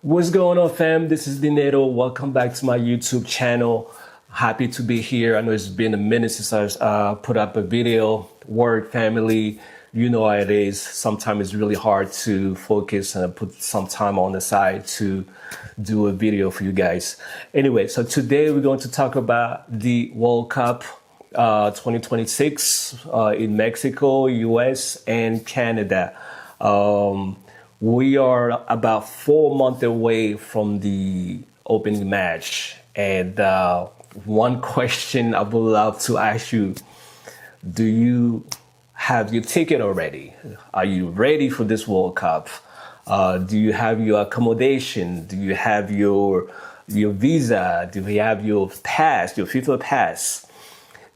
What's going on, fam? This is Dinero. Welcome back to my YouTube channel. Happy to be here. I know it's been a minute since I put up a video. Work, family, you know how it is. Sometimes it's really hard to focus and put some time on the side to do a video for you guys. Anyway, so today we're going to talk about the World Cup 2026 in Mexico, US, and Canada. We are about 4 months away from the opening match. And one question I would love to ask you, do you have your ticket already? Are you ready for this World Cup? Do you have your accommodation? Do you have your visa? Do you have your pass, your FIFA pass?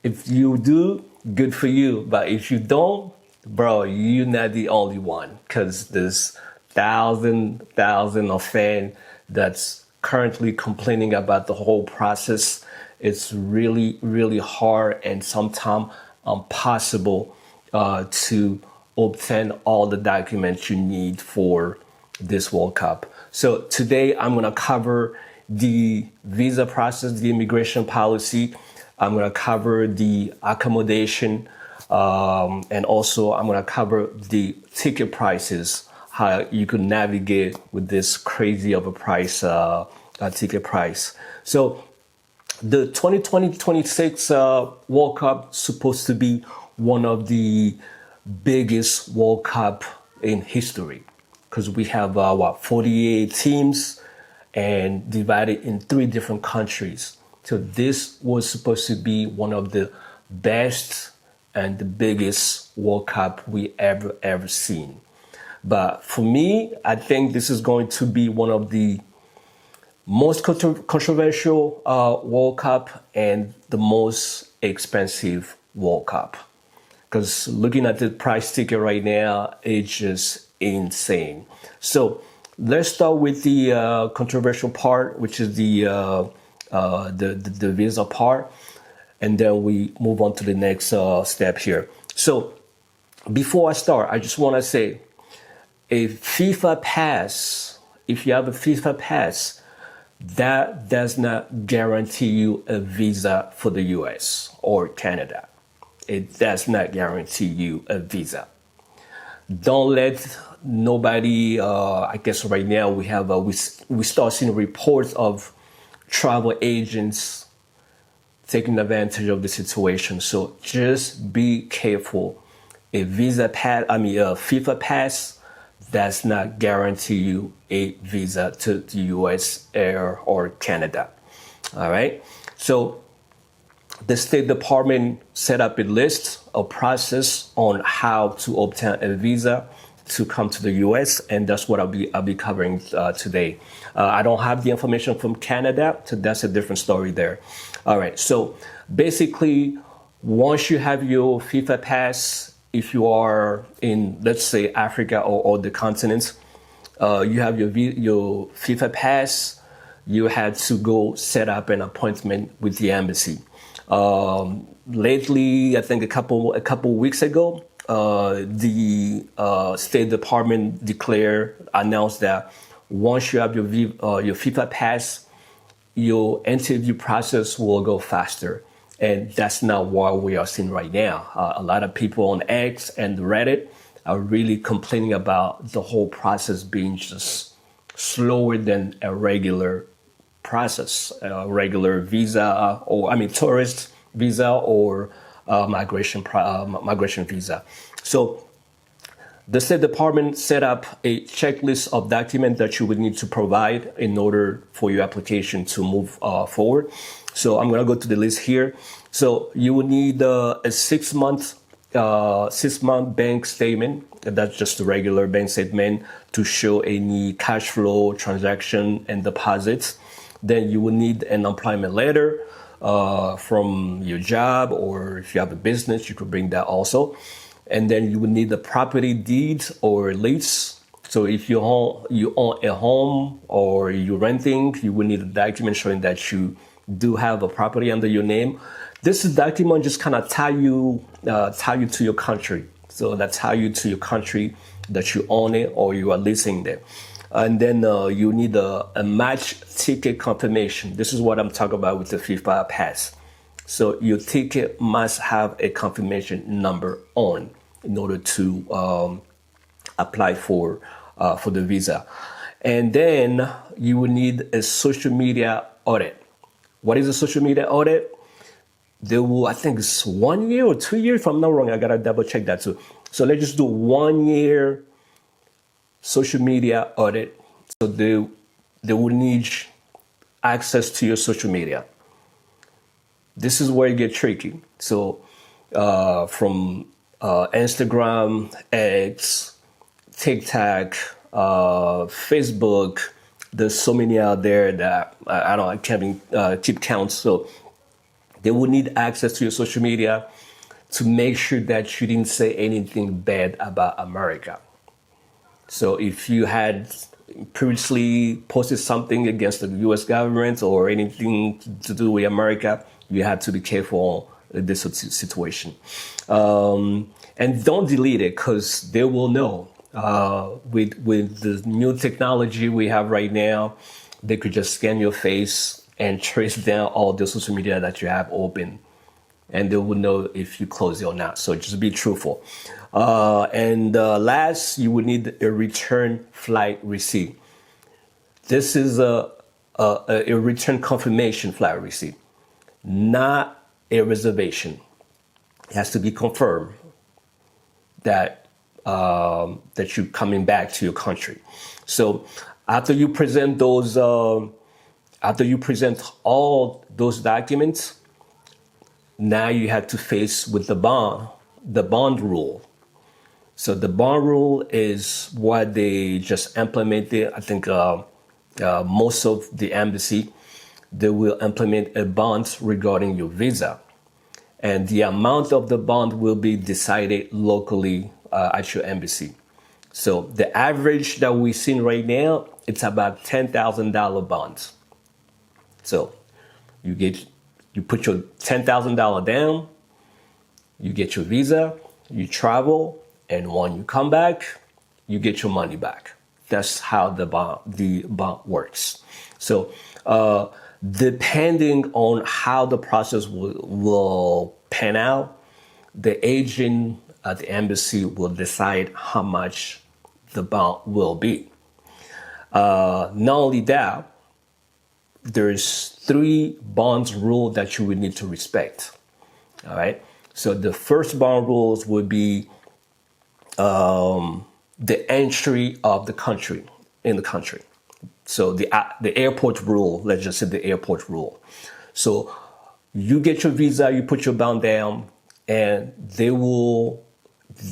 If you do, good for you. But if you don't, bro, you're not the only one, because there's thousands of fans that's currently complaining about the whole process. It's really, really hard and sometimes impossible to obtain all the documents you need for this World Cup. So today I'm gonna cover the visa process, the immigration policy. I'm gonna cover the accommodation, and also I'm gonna cover the ticket prices, how you could navigate with this crazy of a price, ticket price. So the 2026 World Cup supposed to be one of the biggest World Cup in history, because we have 48 teams and divided in 3 different countries. So this was supposed to be one of the best and the biggest World Cup we ever seen. But for me, I think this is going to be one of the most controversial World Cup and the most expensive World Cup. Because looking at the price ticket right now, it's just insane. So let's start with the controversial part, which is the visa part, and then we move on to the next step here. So before I start, I just want to say, a FIFA pass, if you have a FIFA pass, that does not guarantee you a visa for the US or Canada. It does not guarantee you a visa. Don't let nobody, I guess right now we have, we start seeing reports of travel agents taking advantage of the situation. So just be careful. A FIFA pass does not guarantee you a visa to the US or Canada. All right. So the State Department set up a list, a process on how to obtain a visa to come to the US, and that's what I'll be covering today. I don't have the information from Canada, so that's a different story there. All right. So basically, once you have your FIFA pass, if you are in, let's say, Africa or the continent, you have your FIFA pass, you had to go set up an appointment with the embassy. Lately, I think a couple weeks ago, the State Department announced that once you have your FIFA pass, your interview process will go faster. And that's not what we are seeing right now. A lot of people on X and Reddit are really complaining about the whole process being just slower than a regular process, a regular visa, tourist visa or migration visa. So the State Department set up a checklist of documents that you would need to provide in order for your application to move forward. So I'm going to go to the list here. So you will need a 6 month bank statement. That's just a regular bank statement to show any cash flow, transaction, and deposits. Then you will need an employment letter from your job, or if you have a business, you could bring that also. And then you would need the property deed or lease. So if you own a home or you're renting, you will need a document showing that you do have a property under your name. This document just kind of tie you to your country. So that's tie you to your country that you own it or you are leasing there. and then you need a match ticket confirmation. This is what I'm talking about with the FIFA pass. So your ticket must have a confirmation number on in order to apply for the visa. And then you will need a social media audit. What is a social media audit? They will, I think it's 1 year or 2 years. If I'm not wrong, I gotta double check that too. So let's just do 1 year social media audit. So they will need access to your social media. This is where it gets tricky. So from Instagram, X, TikTok, Facebook, there's so many out there that I can't even keep count. So they will need access to your social media to make sure that you didn't say anything bad about America. So if you had previously posted something against the US government or anything to do with America, you have to be careful in this situation. And don't delete it, because they will know. With the new technology we have right now, they could just scan your face and trace down all the social media that you have open, and they will know if you close it or not. So just be truthful. And last, you will need a return flight receipt. This is a return confirmation flight receipt, not a reservation. It has to be confirmed that that you're coming back to your country. So after you present those, after you present all those documents, now you have to face with the bond rule. So the bond rule is what they just implemented. I think most of the embassy, they will implement a bond regarding your visa. And the amount of the bond will be decided locally at your embassy. So the average that we're seeing right now, it's about $10,000 bonds. So you put your $10,000 down, you get your visa, you travel, and when you come back, you get your money back. That's how the bond works. So depending on how the process will pan out, the agent at the embassy will decide how much the bond will be. Not only that, there's 3 bonds rule that you would need to respect. All right. So the first bond rules would be the entry of the country in the country. So the airport rule. Let's just say the airport rule. So you get your visa, you put your bond down, and they will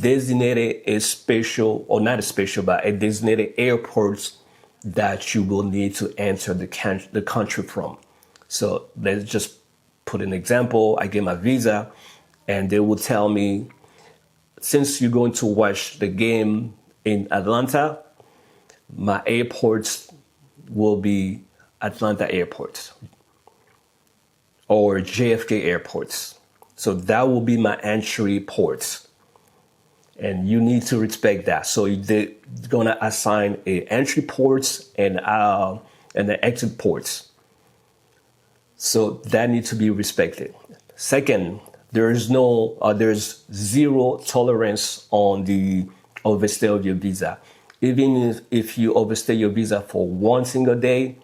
designate a special, or not a special, but a designated airports that you will need to enter the country from. So let's just put an example. I get my visa, and they will tell me, since you're going to watch the game in Atlanta, my airports will be Atlanta airports or JFK airports. So that will be my entry ports. And you need to respect that. So they're gonna assign a entry ports and the exit ports. So that needs to be respected. Second, there's zero tolerance on the overstay of your visa. Even if you overstay your visa for 1 single day,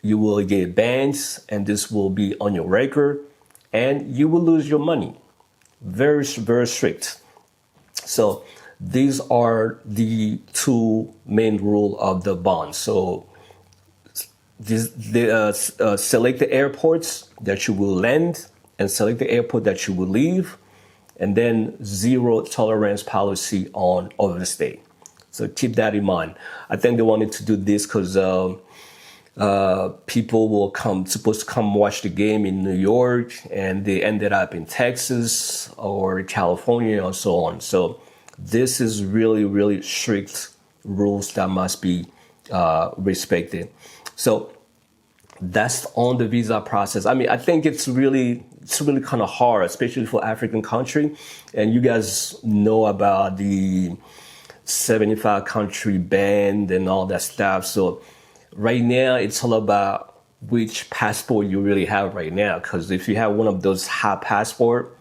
you will get bans, and this will be on your record, and you will lose your money. Very, very strict. So these are the 2 main rules of the bond. So select the airports that you will land and select the airport that you will leave, and then zero tolerance policy on overstay. So keep that in mind. I think they wanted to do this because people will supposed to come watch the game in New York, and they ended up in Texas or California and so on. So this is really, really strict rules that must be respected. So that's on the visa process. I mean, I think it's really kind of hard, especially for African country. And you guys know about the 75 country banned and all that stuff. So right now it's all about which passport you really have right now. Because if you have one of those hot passport,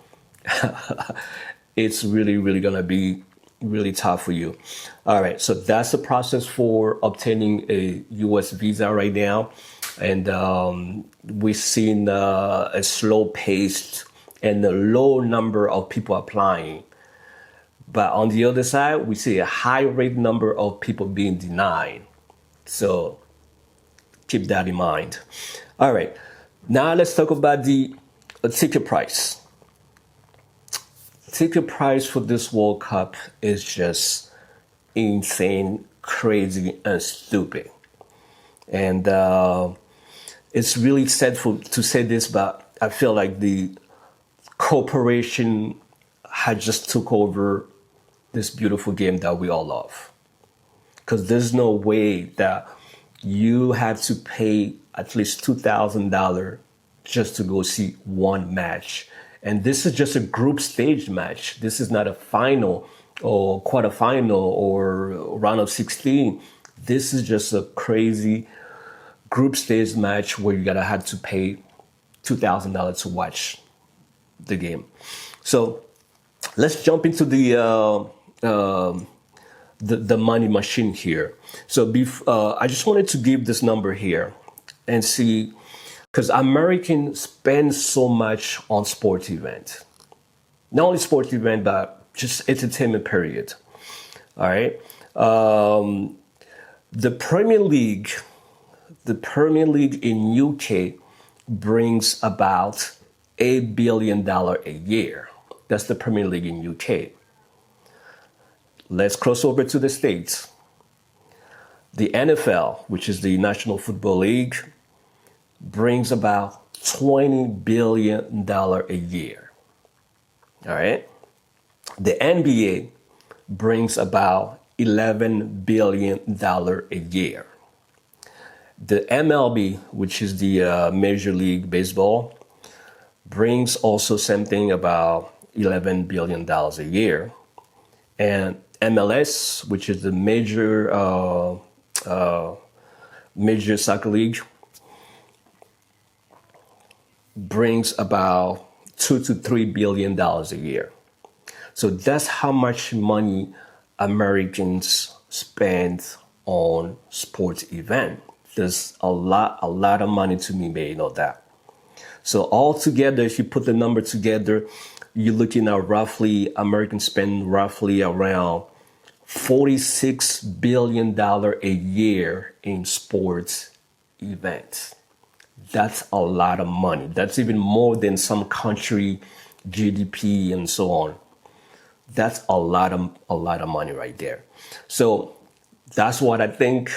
it's really gonna be really tough for you. All right, so that's the process for obtaining a U.S. visa right now, and we've seen a slow pace and a low number of people applying. But on the other side, we see a high rate number of people being denied. So keep that in mind. All right, now let's talk about the ticket price. Ticket price for this World Cup is just insane, crazy, and stupid. And it's really sad to say this, but I feel like the corporation had just took over this beautiful game that we all love. Because there's no way that you have to pay at least $2,000 just to go see one match. And this is just a group stage match. This is not a final or quarterfinal or round of 16. This is just a crazy group stage match where you gotta have to pay $2,000 to watch the game. So let's jump into the money machine here. So I just wanted to give this number here and see, because Americans spend so much on sports event. Not only sports event, but just entertainment period. All right. The Premier League in UK brings about $8 billion a year. That's the Premier League in UK. Let's cross over to the States. The NFL, which is the National Football League, brings about $20 billion a year. All right. The NBA brings about $11 billion a year. The MLB, which is the Major League Baseball, brings also something about $11 billion a year. And MLS, which is the major soccer league, brings about $2 to $3 billion a year. So that's how much money Americans spend on sports event. There's a lot of money to be made on that. So altogether, if you put the number together, you're looking at roughly, Americans spend roughly around $46 billion a year in sports events. That's a lot of money. That's even more than some country GDP and so on. That's a lot of money right there. So that's what I think.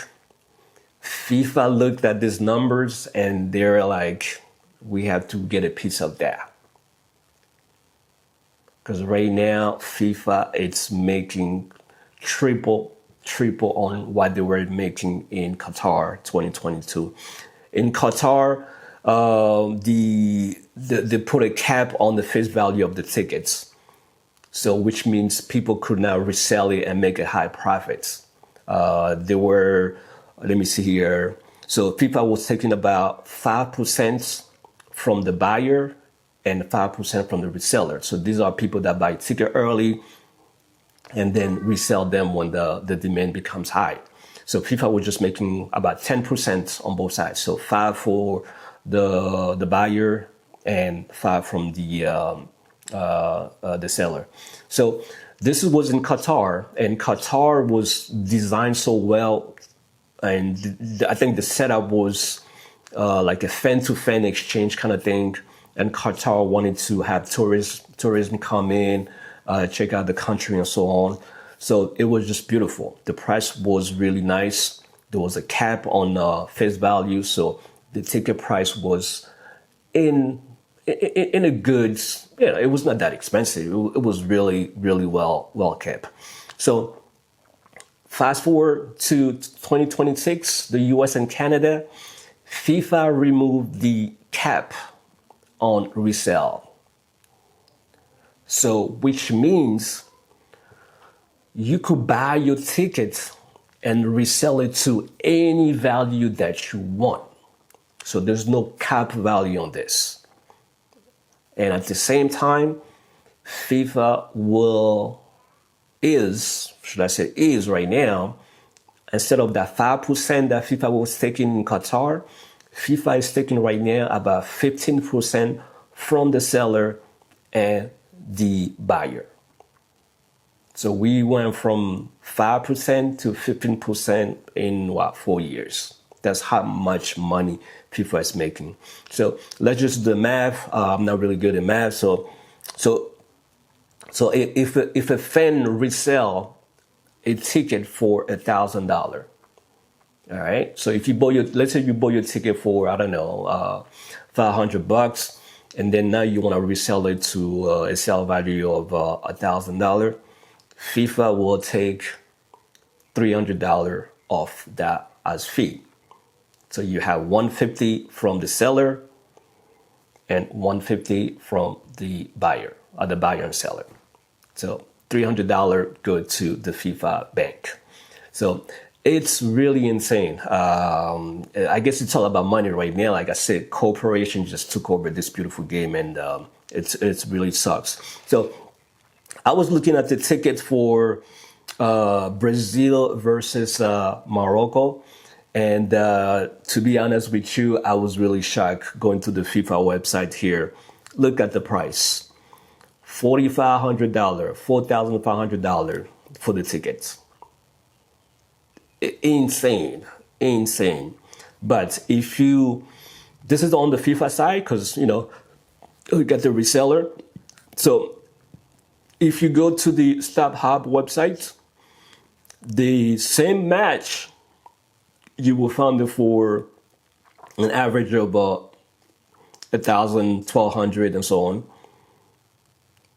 FIFA looked at these numbers and they're like, we have to get a piece of that. Because right now, FIFA, it's making triple on what they were making in Qatar 2022. In Qatar, they put a cap on the face value of the tickets. So which means people could not resell it and make a high profits. They were, let me see here. So FIFA was taking about 5% from the buyer and 5% from the reseller. So these are people that buy ticket early and then resell them when the demand becomes high. So FIFA was just making about 10% on both sides. So 5 for the buyer and 5 from the seller. So this was in Qatar, and Qatar was designed so well, and I think the setup was like a fan-to-fan exchange kind of thing. And Qatar wanted to have tourism come in, check out the country and so on. So it was just beautiful. The price was really nice. There was a cap on face value, so the ticket price was in a good, it was not that expensive. It was really well kept. So fast forward to 2026, the US and Canada, FIFA removed the cap on resale. So which means you could buy your ticket and resell it to any value that you want. So there's no cap value on this. And at the same time, FIFA is right now, instead of that 5% that FIFA was taking in Qatar, FIFA is taking right now about 15% from the seller and the buyer. So we went from 5% to 15% in 4 years. That's how much money FIFA is making. So let's just do the math. I'm not really good at math. So if a fan resell a ticket for $1,000, all right. So if you let's say you bought your ticket for, I don't know, $500, and then now you want to resell it to a sale value of $1,000, FIFA will take $300 off that as fee. So you have $150 from the seller and $150 from the buyer, or the buyer and seller. So $300 go to the FIFA bank. So it's really insane. I guess it's all about money right now. Like I said, corporation just took over this beautiful game, and it's really sucks. So I was looking at the tickets for Brazil versus Morocco. And to be honest with you, I was really shocked going to the FIFA website here. Look at the price. $4,500, $4,500 for the tickets. Insane. But if this is on the FIFA side, because, you got the reseller. So if you go to the StubHub website, the same match, you will find it for an average of about $1,000, $1,200, and so on.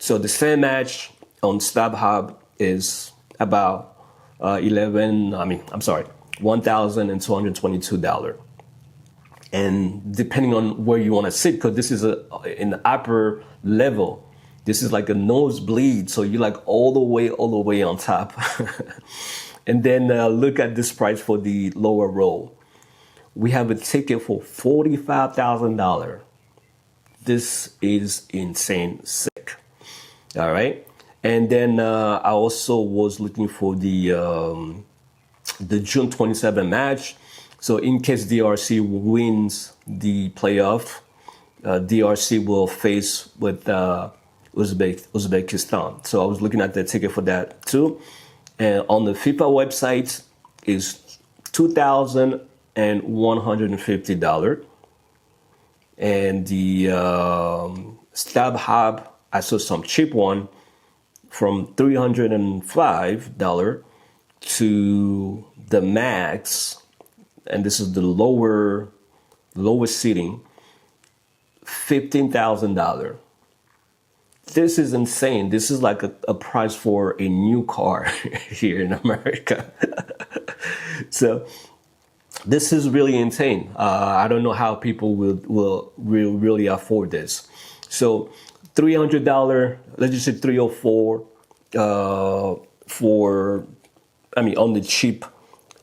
So the same match on StubHub is about $1,222. And depending on where you want to sit, because this is in the upper level, this is like a nosebleed. So you're like all the way on top. And then look at this price for the lower row. We have a ticket for $45,000. This is insane sick. All right. And then I also was looking for the June 27 match. So in case DRC wins the playoff, DRC will face with Uzbekistan. So I was looking at the ticket for that too. And on the FIFA website is $2,150. And the StubHub, I saw some cheap one from $305 to the max, and this is the lowest seating, $15,000. This is insane. This is like a price for a new car here in America. So this is really insane. I don't know how people will really afford this. So $300, let's just say $304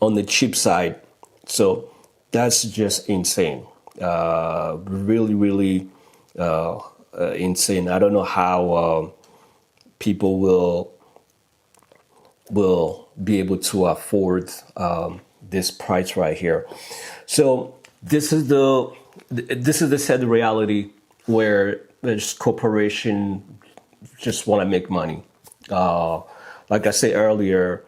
on the cheap side. So that's just insane. Really insane. I don't know how people will be able to afford this price right here. So this is the sad reality where this corporation just want to make money. Like I said earlier,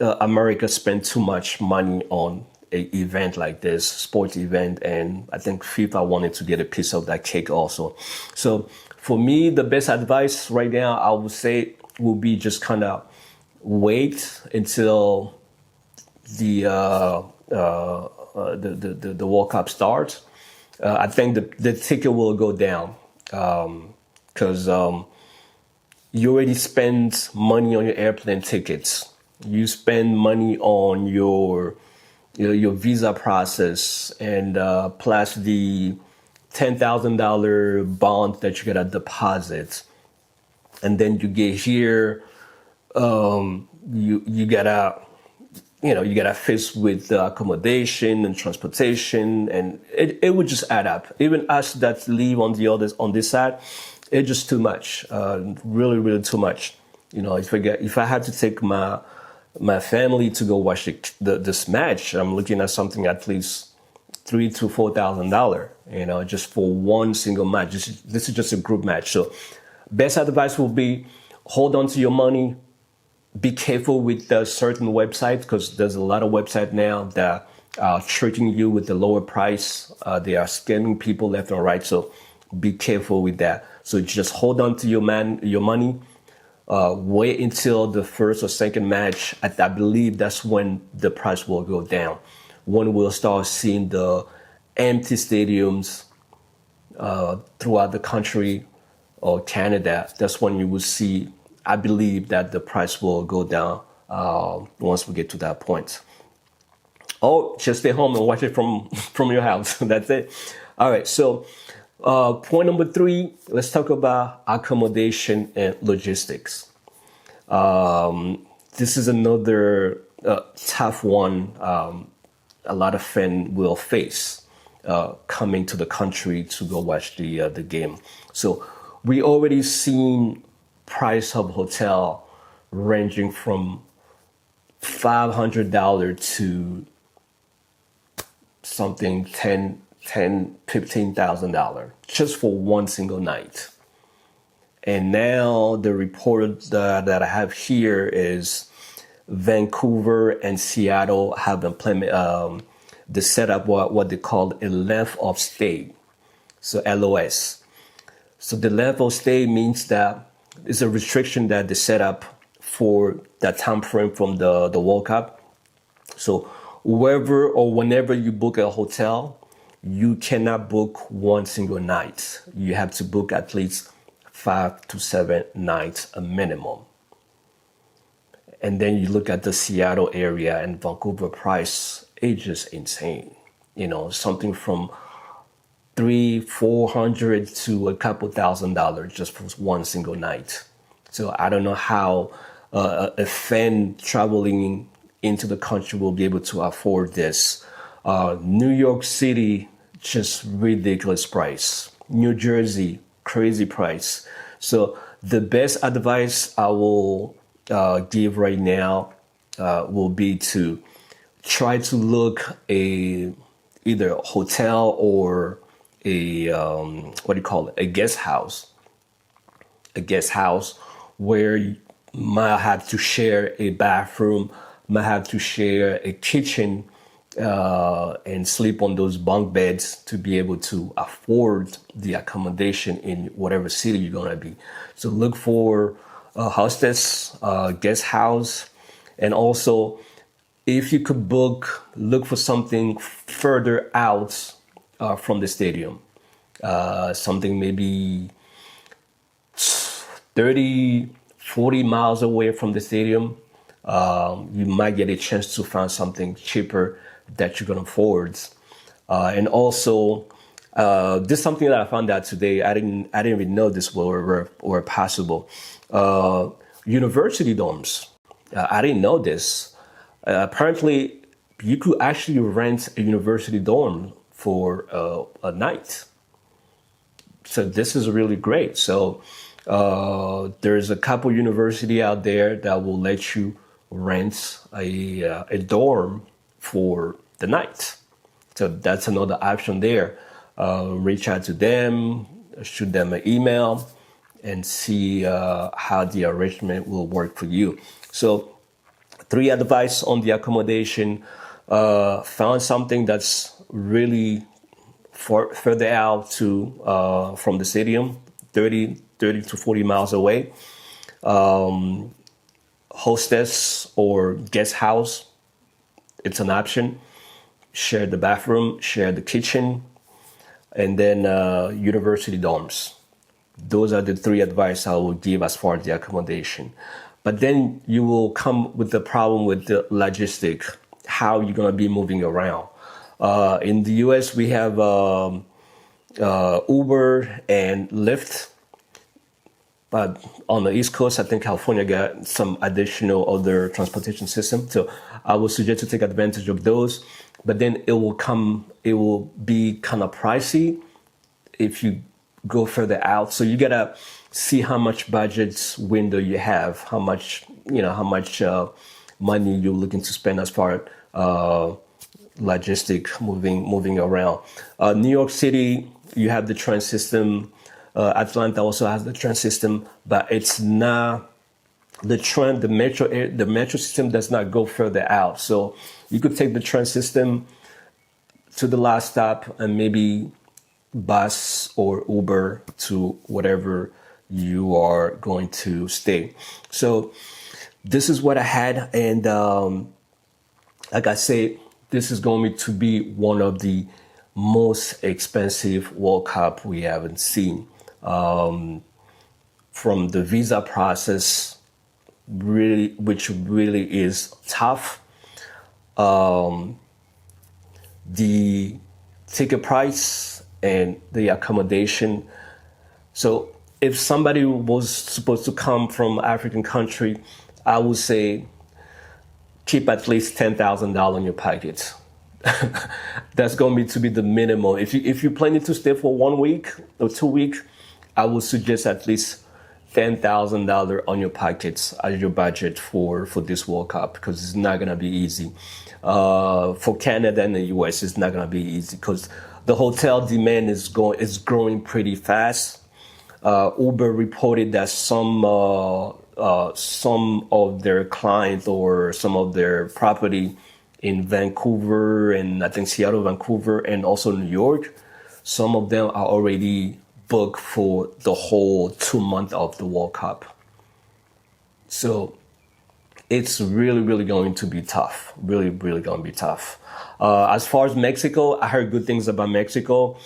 America spent too much money on an event like this, sports event, and I think FIFA wanted to get a piece of that cake also. So for me, the best advice right now, I would say, will be just kind of wait until the World Cup starts. I think the ticket will go down because you already spend money on your airplane tickets. You spend money on your visa process, and plus the $10,000 bond that you get a deposit, and then you get here. you gotta you gotta face with the accommodation and transportation, and it would just add up. Even us that live on this side, it's just too much. Really, really too much. If I had to take my family to go watch this match, I'm looking at something at least $3,000 to $4,000. Just for one single match. This is just a group match. So, best advice will be hold on to your money. Be careful with certain websites, because there's a lot of websites now that are treating you with the lower price. They are scamming people left and right. So be careful with that. So just hold on to your money. Wait until the first or second match. I believe that's when the price will go down. When we'll start seeing the empty stadiums throughout the country or Canada, that's when you will see, I believe, that the price will go down once we get to that point. Oh, just stay home and watch it from your house. That's it. All right. So point number 3, let's talk about accommodation and logistics. This is another tough one a lot of fans will face coming to the country to go watch the game. So we already seen price of hotel ranging from $500 to something $15,000 just for one single night. And now the report that I have here is Vancouver and Seattle have implemented the setup what they call a length of stay, so LOS. So the length of stay means that it's a restriction that they set up for that time frame from the World Cup. So wherever or whenever you book a hotel, you cannot book one single night. You have to book at least 5 to 7 nights a minimum. And then you look at the Seattle area and Vancouver price, it's just insane. Something from $300-400 to a couple $1,000 just for one single night. So I don't know how a fan traveling into the country will be able to afford this. New York City, just ridiculous price. New Jersey, crazy price. So the best advice I will give right now will be to try to look either a hotel or a guest house. A guest house where you might have to share a bathroom, might have to share a kitchen, and sleep on those bunk beds to be able to afford the accommodation in whatever city you're going to be. So look for a hostess, guest house, and also if you could look for something further out from the stadium, something maybe 30-40 miles away from the stadium. You might get a chance to find something cheaper that you can afford. And also, this is something that I found out today. I didn't even know this were possible. University dorms. I didn't know this. Apparently, you could actually rent a university dorm for a night. So this is really great. So there's a couple university out there that will let you rent a dorm for the night. So that's another option there. Reach out to them, shoot them an email, and see how the arrangement will work for you. So 3 advice on the accommodation. Found something that's really further out from the stadium, 30 to 40 miles away. Hostess or guest house, it's an option. Share the bathroom, share the kitchen, and then university dorms. Those are the 3 advice I will give as far as the accommodation. But then you will come with the problem with the logistic, how you're going to be moving around. In the US, we have Uber and Lyft. But on the East Coast, I think California got some additional other transportation system. So I would suggest to take advantage of those. But then it will be kind of pricey if you go further out. So you gotta see how much budget window you have, how much money you're looking to spend as far as logistic moving around. New York City, you have the train system. Atlanta also has the train system, but it's not the metro system does not go further out. So you could take the train system to the last stop and maybe bus or Uber to whatever you are going to stay. So this is what I had, and like I said, this is going to be one of the most expensive World Cup we haven't seen. From the visa process, which really is tough. The ticket price and the accommodation. So if somebody was supposed to come from African country, I would say keep at least $10,000 in your pocket. That's going to be the minimum. If you're planning to stay for 1 week or 2 weeks, I would suggest at least $10,000 on your pockets as your budget for this World Cup, because it's not gonna be easy. For Canada and the US, it's not gonna be easy because the hotel demand is growing pretty fast. Uber reported that some of their clients or some of their property in Vancouver and I think Seattle, Vancouver, and also New York, some of them are already booked for the whole 2 months of the World Cup. So it's really going to be tough. Really going to be tough. As far as Mexico, I heard good things about Mexico.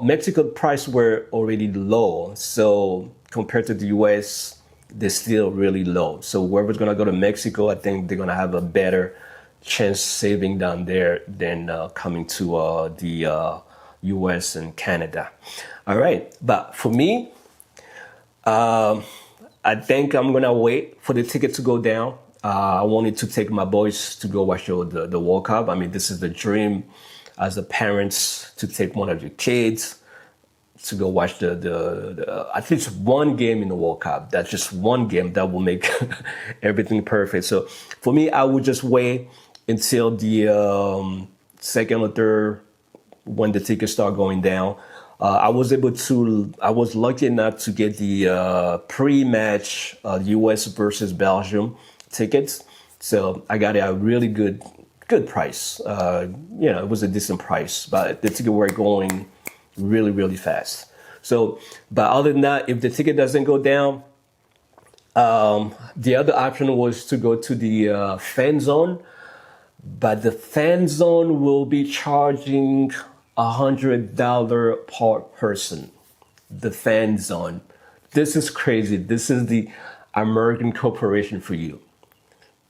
Mexico prices were already low. So compared to the US, they're still really low. So whoever's going to go to Mexico, I think they're going to have a better chance saving down there than coming to the US and Canada. All right. But for me, I think I'm going to wait for the ticket to go down. I wanted to take my boys to go watch the World Cup. I mean, this is the dream as a parents to take one of your kids to go watch the at least one game in the World Cup. That's just one game that will make everything perfect. So for me, I would just wait until the second or third when the tickets start going down. I was lucky enough to get the pre-match US versus Belgium tickets. So I got a really good price. It was a decent price, but the ticket were going really fast. So, but other than that, if the ticket doesn't go down, the other option was to go to the fan zone, but the fan zone will be charging $100 per person. The fan zone. This is crazy. This is the American corporation for you.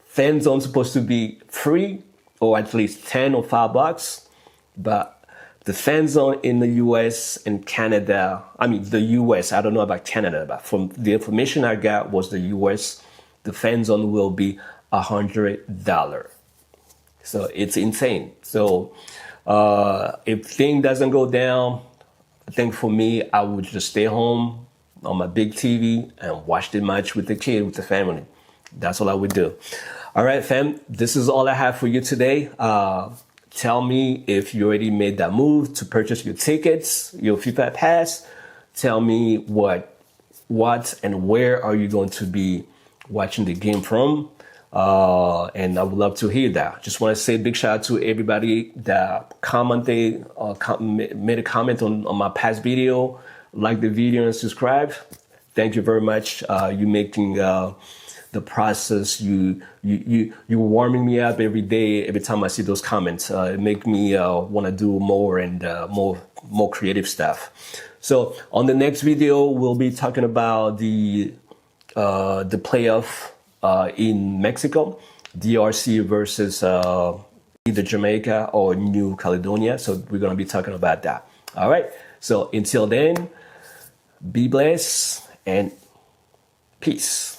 Fan zone supposed to be free or at least 10 or $5, but the fan zone in the US and Canada, the US, I don't know about Canada, but from the information I got was the US, the fan zone will be $100. So it's insane. So if thing doesn't go down, I think for me, I would just stay home on my big TV and watch the match with the kid, with the family. That's all I would do. All right, fam, this is all I have for you today. Tell me if you already made that move to purchase your tickets, your FIFA pass. Tell me what and where are you going to be watching the game from? And I would love to hear that. Just want to say a big shout out to everybody that commented, made a comment on my past video, like the video and subscribe. Thank you very much. You making the process, you warming me up every day. Every time I see those comments, it make me want to do more and more creative stuff. So on the next video, we'll be talking about the playoff in Mexico, DRC versus either Jamaica or New Caledonia. So we're going to be talking about that. All right. So until then, be blessed and Peace.